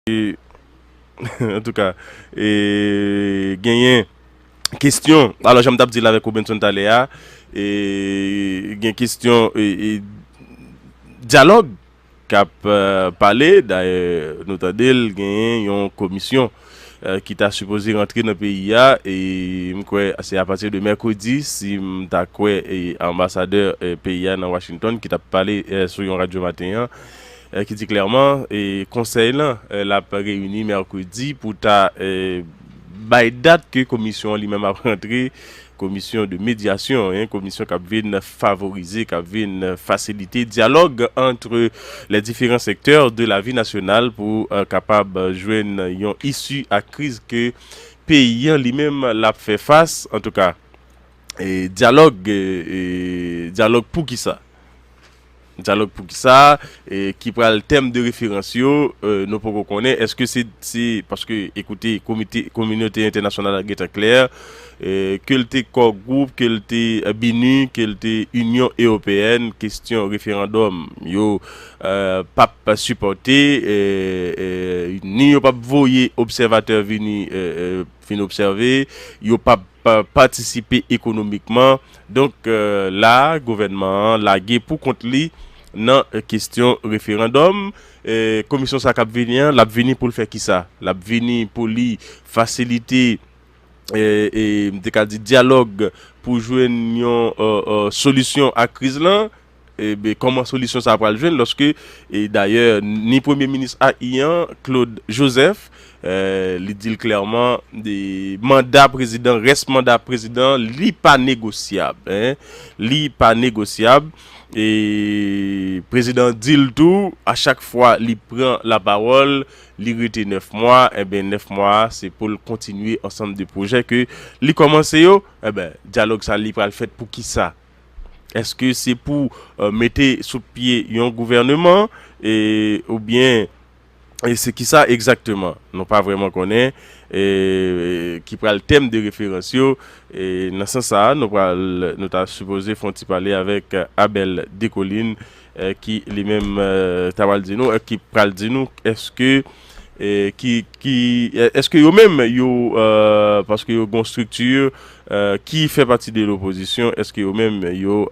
Et, en tout cas, et gagner question. Alors, j'aime dire avec Robinson Taléa, et gagne question et dialogue cap parlé d'ailleurs nous t'adel gagné une commission qui t'a supposé rentrer dans le pays là et c'est à partir de mercredi si m'ta quoi et ambassadeur pays là dans Washington qui t'a parlé sur une radio matin qui dit clairement et conseil là l'a réuni mercredi pour ta by date que commission lui-même a rentré commission de médiation, hein, commission qui vient favoriser, qui vient faciliter dialogue entre les différents secteurs de la vie nationale pour capable joindre une issue à crise que pays lui-même l'a fait face en tout cas et dialogue pour qui ça dialogue pour qui ça et qui prend le thème de référence nous pouvons connaître est-ce que c'est parce que écoutez communauté internationale est clair que le corps groupe que le BNU que le Union européenne question référendum yo pas supporter ni yo pas voyer observateur venir fin observer yo pas participer économiquement donc là gouvernement la guerre pour contre lui dans question référendum commission ça cap venir l'a venir pour le faire qui ça l'a venir pour lui faciliter et dit dialogue pour jouer une solution à crise là et ben comment solution ça va le jouer lorsque et d'ailleurs ni premier ministre haïtien Claude Joseph il dit clairement des mandats président reste mandat président li pas négociable hein li pas négociable et président dit le tout à chaque fois il prend la parole il rete 9 mois et ben 9 mois c'est pour continuer ensemble de projets que li commencé yo et ben dialogue ça li pral fait pour qui ça est-ce que c'est pour mettre sous pied un gouvernement et ou bien et c'est qui ça exactement non pas vraiment connaît et qui prend le thème de référence yo et dans ce sens ça nous t'a supposé font parler avec Abel Décolline qui lui-même t'a dit nous qui pral dit nous est-ce que qui est-ce que yo même yo parce que yo gon structure qui fait partie de l'opposition est-ce que yo même yo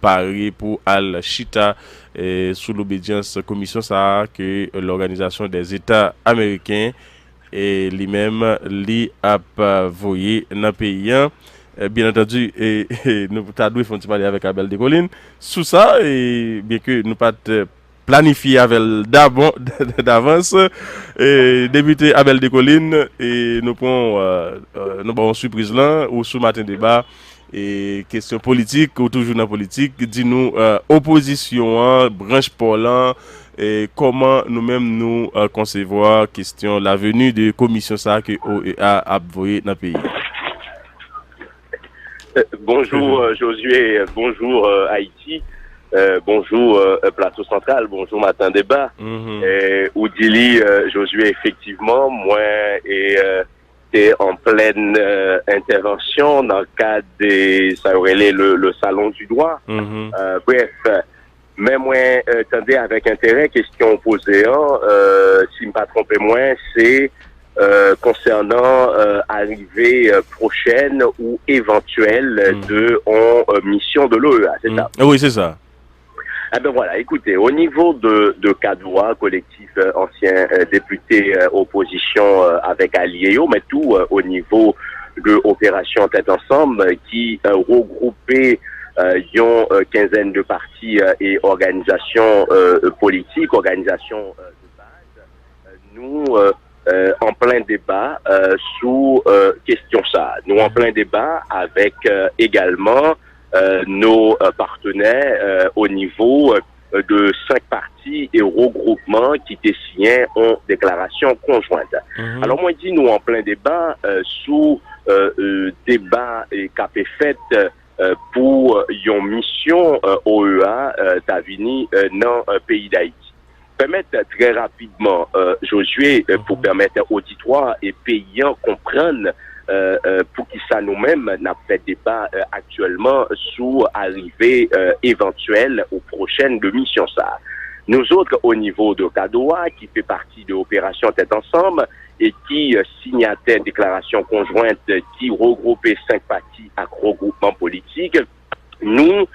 paré pour al chita sous l'obédience commission ça que l'organisation des États américains et lui-même li a voyé dans pays bien entendu nous t'a dû font parler avec Abel Décolline sous ça et bien que nous pas planifié avec d'avance et débuter Abel Décolline et nous prenons surprise là ou sous matin débat et question politique ou toujours dans politique dis-nous opposition branche Poland et comment nous-mêmes nous concevoir question la venue de commission ça que OEA a envoyé dans le pays. Bonjour Josué, bonjour Haïti. Bonjour Plateau Central, bonjour Matin Débat. Oudili, Josué, effectivement, moi et en pleine intervention dans le cadre de ça aurait le salon du droit. Bref, mais moi attendez avec intérêt question posée si je ne me trompe moi c'est concernant arrivée prochaine ou éventuelle de mission de l'OEA, c'est ça? Oui, c'est ça. Ah ben voilà, écoutez, au niveau de Cadoua, collectif ancien député opposition avec Aliéo, mais tout au niveau de Opération Tête Ensemble qui regroupait une quinzaine de partis et organisations politiques, organisations de base. Nous, en plein débat sous question ça. Nous en plein débat avec également nos partenaires au niveau de 5 partis et regroupements qui étaient signés en déclaration conjointe. Alors moi je dis nous en plein débat sous débat et qu'a fait pour une mission OEA d'Avini dans le pays d'Haïti. Permettre très rapidement, Josué, pour permettre auditoire et payants comprendre pour qui ça nous-mêmes n'a fait débat actuellement sous arrivée éventuelle aux prochaines de mission ça. Nous autres, au niveau de Kadoa, qui fait partie de l'opération Tête Ensemble, et qui signatait une déclaration conjointe qui regroupait 5 partis à regroupement politique, nous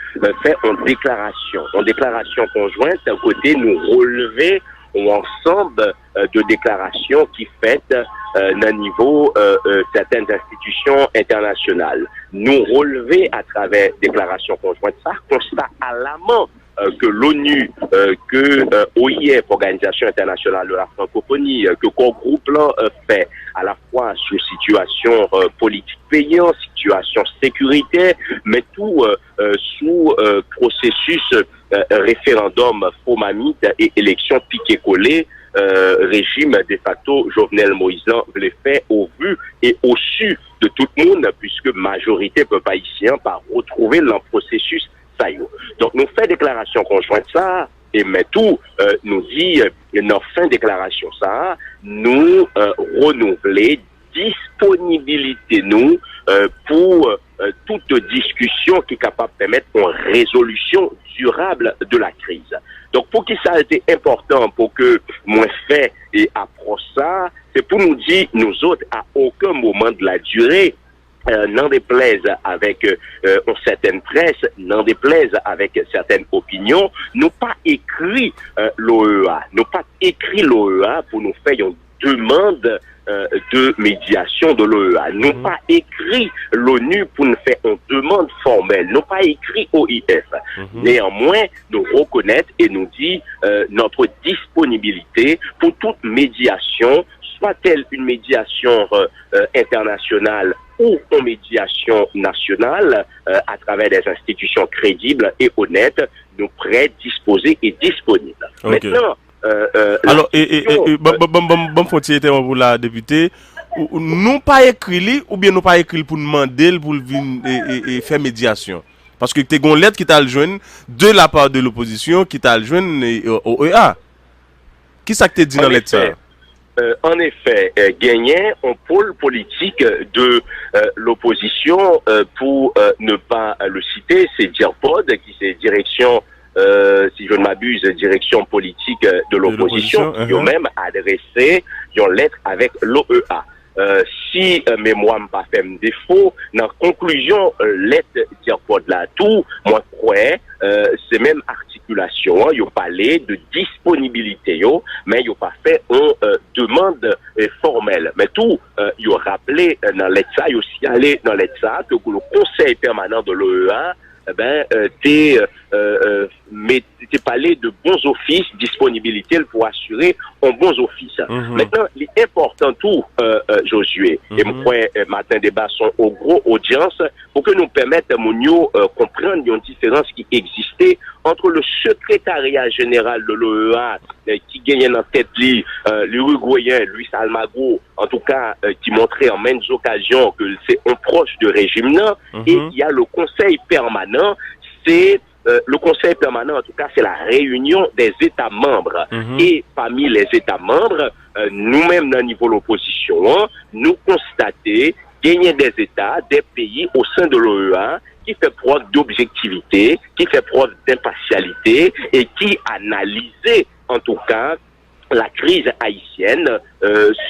faisons une déclaration conjointe, d'un côté nous relever un ensemble de déclarations qui faites d'un niveau certaines institutions internationales. Nous relever à travers déclaration conjointe ça, constat alarmant que l'ONU, que OIF, Organisation internationale de la francophonie, que groupe là fait à la fois sous situation politique payante, situation sécuritaire, mais tout sous processus référendum Fomamite et élection piqué-collé, régime de facto Jovenel Moïse les fait au vu et au su de tout le monde, puisque majorité peuple haïtien par retrouver le processus. Donc, nous faisons déclaration conjointe ça, et mais tout, nous dit, dans fin déclaration ça, nous renouveler disponibilité nous pour toute discussion qui est capable de permettre une résolution durable de la crise. Donc, pour qui ça a été important pour que moi fait et approche ça, c'est pour nous dire, nous autres, à aucun moment de la durée, n'en déplaise avec une certaine presse, n'en déplaise avec certaines opinions, nous pas écrit l'OEA, nous pas écrit l'OEA pour nous faire une demande de médiation de l'OEA, nous pas écrit l'ONU pour nous faire une demande formelle, nous pas écrit OIF. Néanmoins, nous reconnaître et nous dit notre disponibilité pour toute médiation, soit-elle une médiation internationale ou en médiation nationale, à travers des institutions crédibles et honnêtes, nous prêts, disposés et disponibles. Okay. Maintenant, alors, bon, faut-il pour la députée, nous pas écrit ou bien nous pas écrit pour demander pour venir faire médiation. Parce que tu as une lettre qui t'a le joindre de la part de l'opposition qui t'a le joindre au EA. Qui ça que tu dit dans la lettre ça? En effet, gagner un pôle politique de l'opposition, pour ne pas le citer, c'est DIRPOD, qui c'est direction, si je ne m'abuse, direction politique de l'opposition, qui ont même adressé une lettre avec l'OEA. Si mémoire m'a pas fait défaut, dans la conclusion, lettre DIRPOD là, tout, moi, crois, c'est même articulation, il y a parlé de disponibilité, mais il n'y a pas fait une demande formelle. Mais tout, il y a rappelé dans l'ETSA, il y a aussi allé dans l'ETSA que le conseil permanent de l'OEA, t'es parlé de bons offices, disponibilité pour assurer un bons offices. Maintenant, l'important tout, Josué, et moi, matin débat sont au gros audience pour que nous permettent de comprendre une différence qui existait entre le secrétariat général de l'OEA qui gagnait en tête l'Uruguayen Luis Almagro, en tout cas qui montrait en maintes occasions que c'est un proche de régime là, et il y a le conseil permanent, c'est le conseil permanent, en tout cas, c'est la réunion des États membres. Et parmi les États membres, nous-mêmes, dans le niveau de l'opposition, nous constatons gagner des États, des pays au sein de l'OEA qui fait preuve d'objectivité, qui fait preuve d'impartialité et qui analysait, en tout cas, la crise haïtienne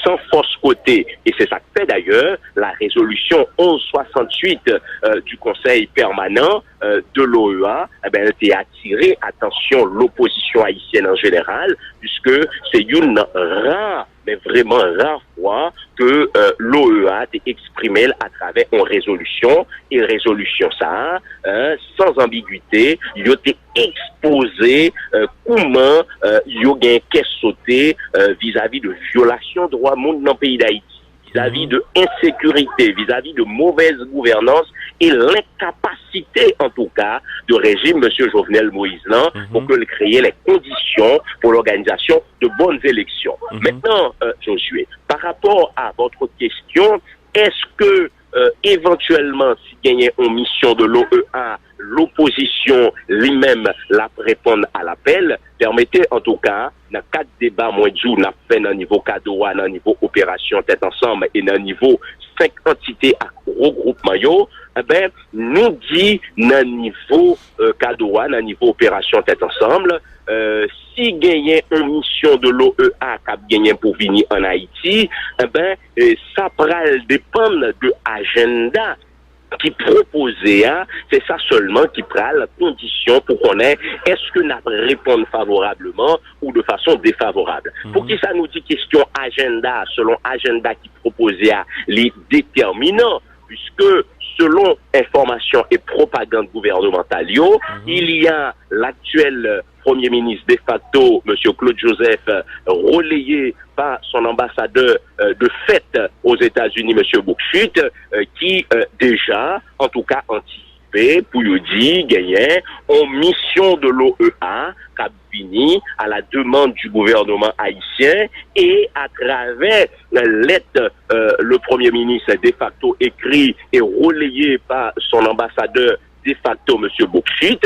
sans fausse côté. Et c'est ça que fait d'ailleurs la résolution 1168 du Conseil permanent de l'OEA, elle a attiré attention l'opposition haïtienne en général, puisque c'est une rare, mais vraiment rare fois que l'OEA a exprimé à travers une résolution, et résolution ça, sans ambiguïté, il a été exposé comment il y a qu'est sauté vis-à-vis de violation de droits monde dans le pays d'Haïti, vis-à-vis de insécurité, vis-à-vis de mauvaise gouvernance et l'incapacité, en tout cas, de régime M. Jovenel Moïse pour que créer les conditions pour l'organisation de bonnes élections. Maintenant, Josué, par rapport à votre question, est-ce que éventuellement, si gagnait une mission de l'OEA, l'opposition lui-même la répondre à l'appel, permettez en tout cas, dans 4 débats, moins de n'a fait dans le niveau Kadoa, dans le niveau opération tête ensemble et dans le niveau 5 entités à regroupement, nous dit dans le niveau Kadoa, dans le niveau opération tête ensemble, si gagner une mission de l'OEA qui a gagné pour venir en Haïti, ça pral dépendre de agenda qui proposait, c'est ça seulement qui prend la condition pour qu'on ait, est-ce que nous répondons favorablement ou de façon défavorable. Pour qui ça nous dit question agenda, selon agenda qui proposait les déterminants, puisque selon information et propagande gouvernementale, il y a l'actuel Premier ministre de facto, M. Claude Joseph, relayé par son ambassadeur de fait aux États-Unis, M. Boukchut, qui déjà, en tout cas, anticipé, pour lui dire, gagné, en mission de l'OEA, Capvini, à la demande du gouvernement haïtien, et à travers la lettre, le Premier ministre de facto écrit et relayé par son ambassadeur de facto, M. Boukchit,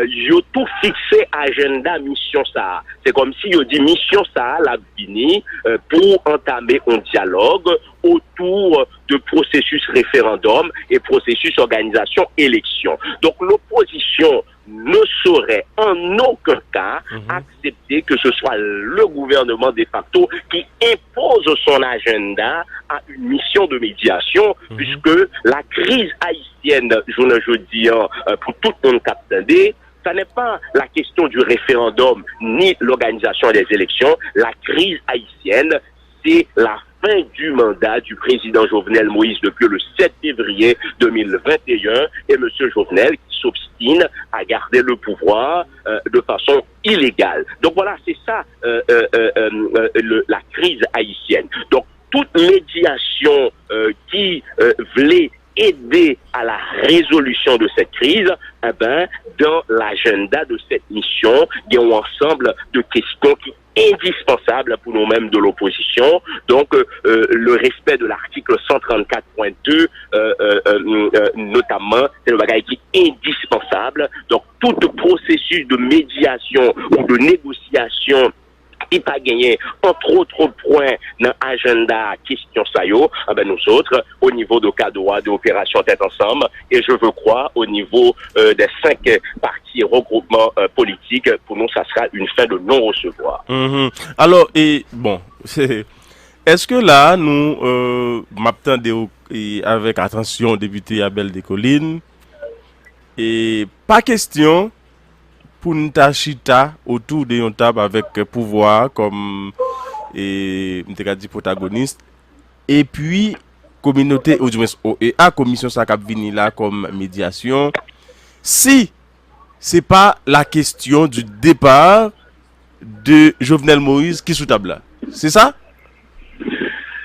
ils ont tout fixé agenda mission ça. C'est comme si ils dit mission ça, la Guinée, pour entamer un dialogue autour de processus référendum et processus organisation élection. Donc l'opposition ne saurait en aucun cas accepter que ce soit le gouvernement de facto qui impose son agenda à une mission de médiation, puisque la crise haïtienne, je dis pour tout le monde capté, ça n'est pas la question du référendum ni l'organisation des élections. La crise haïtienne, c'est la fin du mandat du président Jovenel Moïse depuis le 7 février 2021 et M. Jovenel qui s'obstine à garder le pouvoir de façon illégale. Donc voilà, c'est ça la crise haïtienne. Donc toute médiation qui voulait aider à la résolution de cette crise, dans l'agenda de cette mission, il y a un ensemble de questions qui indispensable pour nous-mêmes de l'opposition. Donc, le respect de l'article 134.2, notamment, c'est le bagage qui est indispensable. Donc, tout processus de médiation ou de négociation qui pas gagné entre autres points dans l'agenda question ça nous autres au niveau de CADOA de opération tête ensemble et je veux croire au niveau des 5 partis regroupements politiques pour nous ça sera une fin de non-recevoir. Alors et bon est-ce que là nous m'attendons avec attention député Abel Descollines et pas question pour nous chita autour de yon table avec pouvoir comme et dit protagoniste et puis communauté ou du moins OEA commission ça cap vini là comme médiation si c'est pas la question du départ de Jovenel Moïse qui sous table là. C'est ça?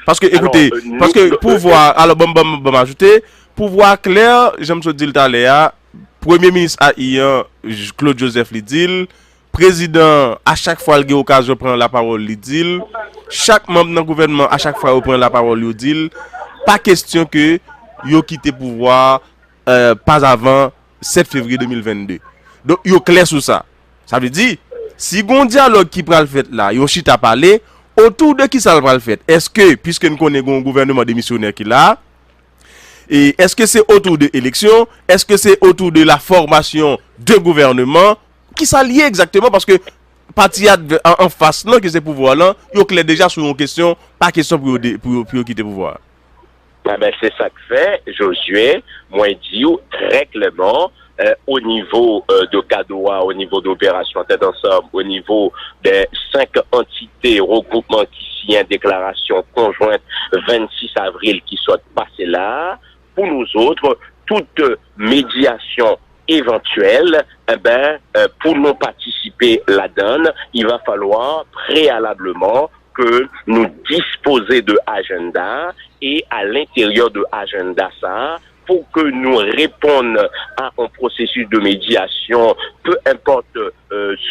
Parce que écoutez, alors, parce que pouvoir alors bon ajouter pouvoir clair, j'aime te dire tout à l'heure Premier ministre haïtien Claude Joseph Lidil, président à chaque fois il a occasion de prendre la parole Lidil, chaque membre du gouvernement à chaque fois il prend la parole Lidil, pas question que yo quitté pouvoir pas avant 7 février 2022. Donc yo clair sur ça. Ça veut dire si gon dialogue qui pral fait là, yo chita parler autour de qui ça pral fait. Est-ce que puisque nous connaissons un gouvernement démissionnaire qui là et est-ce que c'est autour de l'élection? Est-ce que c'est autour de la formation de gouvernement? Qui ça lié exactement? Parce que parti en face, non, que c'est pouvoir là, il est déjà sur une question, pas question pour quitter le pouvoir. C'est ça que fait Josué, moi dit très clairement, au niveau de CADOA, au niveau d'opération tête ensemble, au niveau des 5 entités regroupements qui signent déclaration conjointe 26 avril qui soit passée là, pour nous autres, toute médiation éventuelle, pour nous participer là-dedans, il va falloir préalablement que nous disposer de agenda et à l'intérieur de agenda ça, pour que nous répondions à un processus de médiation, peu importe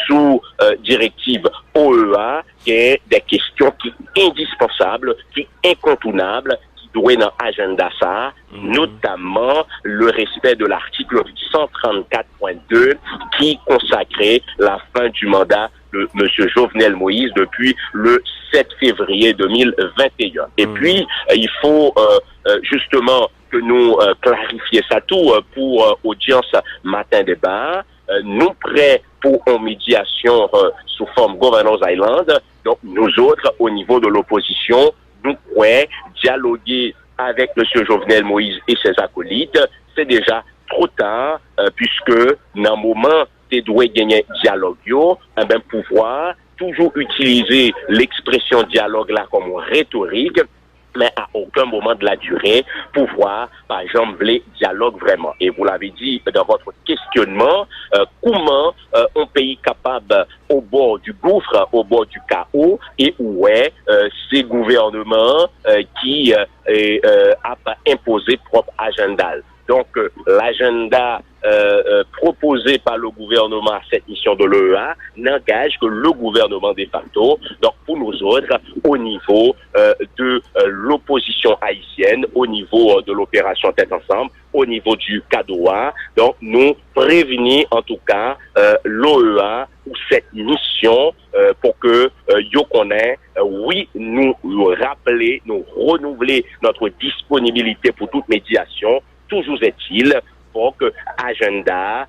sous directive OEA, il y a des questions qui sont indispensables, qui sont incontournables, doué dans l'agenda ça, notamment le respect de l'article 134.2 qui consacrait la fin du mandat de M. Jovenel Moïse depuis le 7 février 2021. Et puis, il faut justement que nous clarifions ça tout pour audience matin débat. Nous prêts pour une médiation sous forme Governors Island. Donc, nous autres, au niveau de l'opposition, nous pouvons dialoguer avec M. Jovenel Moïse et ses acolytes. C'est déjà trop tard, puisque dans le moment où doit gagner dialogue, pouvoir toujours utiliser l'expression dialogue là comme rhétorique, mais à aucun moment de la durée, pouvoir, par exemple, les dialogues vraiment. Et vous l'avez dit dans votre questionnement, comment un pays capable au bord du gouffre, au bord du chaos, et où est ces gouvernements qui a imposé propre agenda. Donc, l'agenda proposé par le gouvernement à cette mission de l'EEA n'engage que le gouvernement de facto. Donc, pour nous autres, au niveau de l'opposition haïtienne, au niveau de l'opération Tête Ensemble, au niveau du CADOA, donc nous prévenir en tout cas l'OEA ou cette mission pour que yo connaît, oui, nous rappeler, nous renouveler notre disponibilité pour toute médiation. Toujours est-il pour que agenda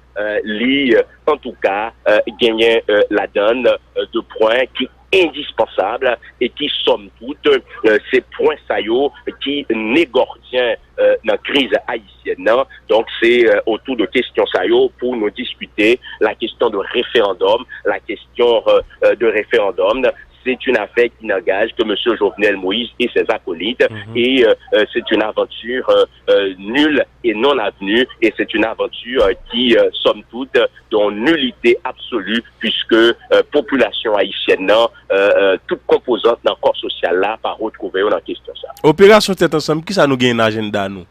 en tout cas gagne la donne de points qui est indispensable et qui somme toute ces points saillots qui négordient la crise haïtienne. Donc c'est autour de questions saillots pour nous discuter la question de référendum, la question de référendum. C'est une affaire qui n'engage que M. Jovenel Moïse et ses acolytes. Et c'est une aventure nulle et non avenue. Et c'est une aventure qui, somme toute, dont nullité absolue, puisque population haïtienne, toute composante dans le corps social là, pas retrouver dans la question ça. Opération Tête Ensemble, qui ça nous gagne un agenda nous,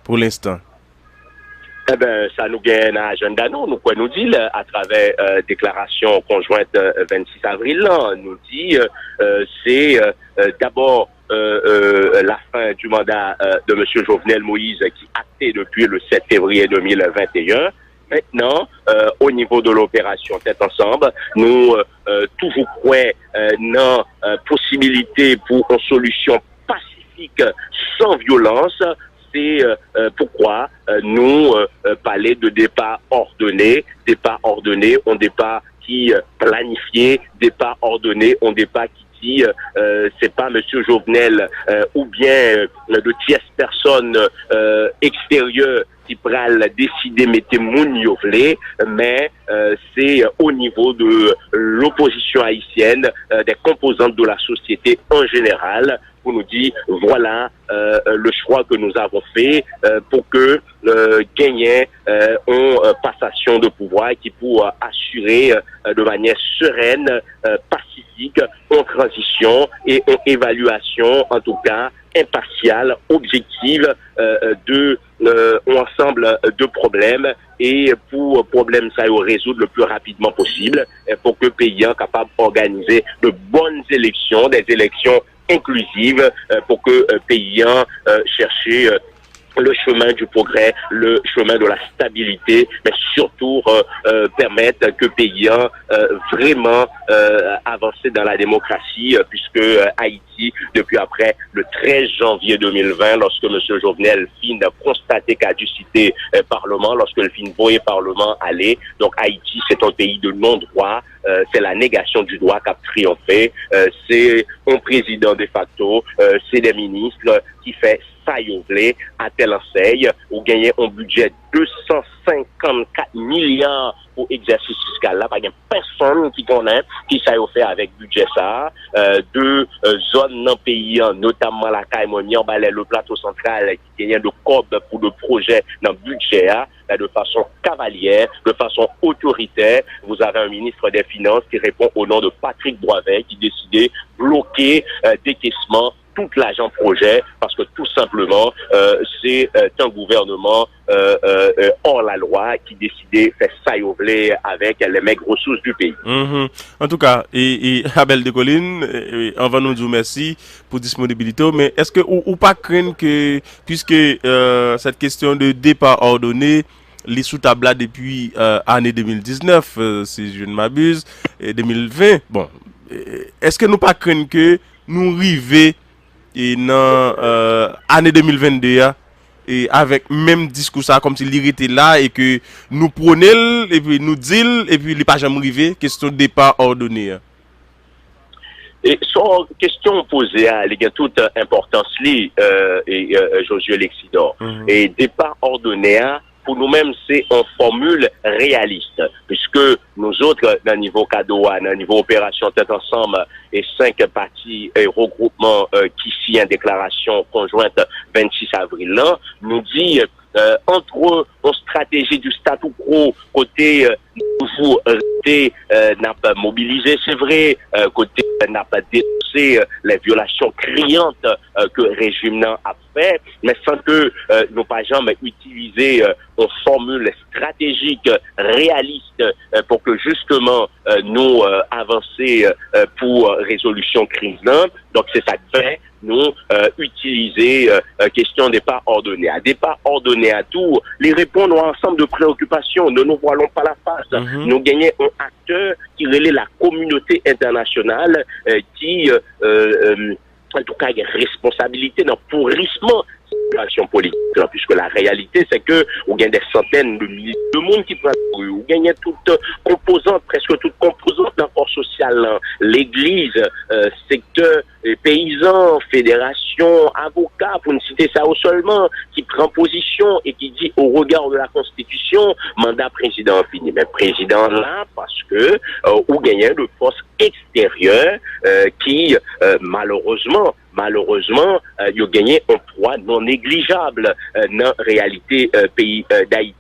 pour l'instant? Eh ben, ça nous gagne un agenda, nous quoi nous dit à travers déclaration conjointe 26 avril, là, nous dit c'est d'abord la fin du mandat de M. Jovenel Moïse qui acté depuis le 7 février 2021. Maintenant, au niveau de l'opération Tête Ensemble, nous toujours croyons dans possibilité pour une solution pacifique sans violence. C'est pourquoi nous parler de départ ordonné, on départ qui planifié, départ ordonné, on départ qui dit c'est pas Monsieur Jovenel ou bien de tierces personnes extérieures qui pral décider mettre moun yo vle, mais c'est au niveau de l'opposition haïtienne, des composantes de la société en général, pour nous dire voilà le choix que nous avons fait pour que gagner une passation de pouvoir qui pour assurer de manière sereine, pacifique, en transition et en évaluation, en tout cas impartiale, objective de ensemble de problèmes et pour problème ça résoudre le plus rapidement possible pour que le pays soit capable d'organiser de bonnes élections, des élections inclusive pour que paysan chercher le chemin du progrès, le chemin de la stabilité, mais surtout permettre que paysan vraiment avancer dans la démocratie, puisque Haïti, depuis après le 13 janvier 2020, lorsque M. Jovenel fin constaté caducité Parlement, lorsque le fin voyé Parlement aller, donc Haïti c'est un pays de non-droit, c'est la négation du droit qui a triomphé, c'est un président de facto, c'est des ministres qui fait ça à telle enseigne, ou gagner un budget 254 milliards pour exercice fiscal là, pas de personne qui connaît qui ça fait avec budget ça, de zones dans pays, notamment la Caïmonie, le plateau central qui gagne de cob pour le projet dans le budget de façon cavalière, de façon autoritaire. Vous avez un ministre des Finances qui répond au nom de Patrick Boisvert qui décidait bloquer décaissement tout l'argent projet parce que tout simplement c'est un gouvernement hors la loi qui décidait faire ça avec les maigres ressources du pays. En tout cas, et Abel de Colline, on va nous dire merci pour disponibilité, mais est-ce que ou pas craindre que puisque cette question de départ ordonné les sous table là depuis année 2019 si je ne m'abuse et 2020, bon, est-ce que nous pas craindre que nous arriver et dans année 2022 et avec même discours ça comme s'il était là et que nous prenons et puis nous dit et puis il pas jamais arrivé question de départ ordonné. Et son question posée à toute importance Josué Lexidor. Et départ ordonné pour nous-mêmes, c'est une formule réaliste, puisque nous autres, dans le niveau CADOA, dans le niveau opération tête ensemble, et 5 partis et regroupements qui signent une déclaration conjointe 26 avril là, nous dit entre une stratégie du statu quo côté nouveau n'a pas mobilisé, c'est vrai, côté n'a pas dénoncé les violations criantes que le régime a fait, mais sans que nous pas jamais utilisé une formule stratégique réaliste pour que justement nous avancer pour résolution crise là. Donc c'est ça que fait nous utiliser question départ ordonné. À départ ordonné à tout, les répondre à un ensemble de préoccupations. Ne nous voilons pas la face. Nous gagnons un acteur qui relaie la communauté internationale qui, en tout cas, a une responsabilité dans le pourrissement situation politique, puisque la réalité c'est que on gagne des centaines de milliers de monde qui prennent on gagne toute composante, presque toute composante d'un corps social, l'église, secteur paysans, fédération, avocats, pour ne citer ça au seulement, qui prend position et qui dit au regard de la Constitution, mandat président fini. Mais président là, parce que on gagne de forces extérieures qui malheureusement, il a gagné un poids non négligeable dans la réalité pays d'Haïti.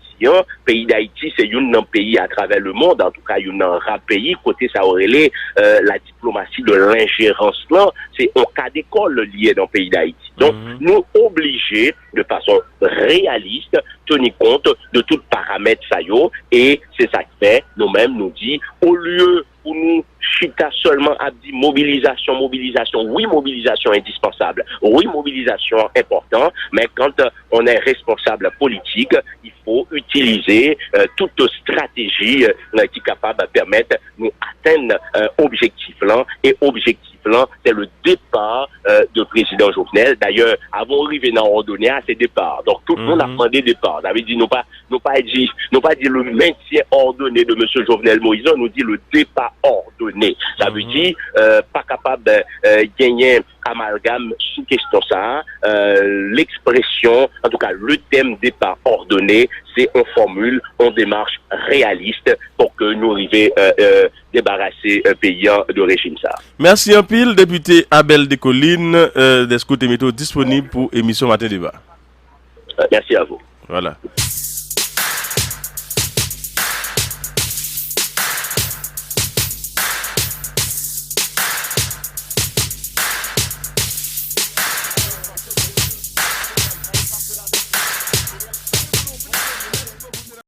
Pays d'Haïti, c'est un pays à travers le monde, en tout cas, un pays, côté ça aurait la diplomatie de l'ingérence là, c'est un cas d'école lié dans le pays d'Haïti. Donc, nous obligés, de façon réaliste, tenir compte de tout paramètre ça et c'est ça que fait, nous-mêmes nous dit, au lieu pour nous chita seulement à dire mobilisation, oui, mobilisation indispensable, oui, mobilisation important, mais quand on est responsable politique, il faut utiliser toute stratégie qui est capable de permettre de nous atteindre objectif là, et objectif là, c'est le départ de président Jovenel. D'ailleurs, avant d'arriver dans l'ordonnée, c'est départ. Donc tout le monde a demandé départ. Ça veut dire nous pas dire le maintien ordonné de monsieur Jovenel Moïse, on nous dit le départ ordonné. Ça veut dire pas capable de gagner amalgame sous question ça. L'expression, en tout cas le thème départ ordonné, c'est une formule, une démarche réaliste pour que nous arrivions débarrasser un pays de régime ça. Merci un pile, député Abel Descollines, des Scouts et Métaux disponible pour émission Matin Débat. Merci à vous. Voilà.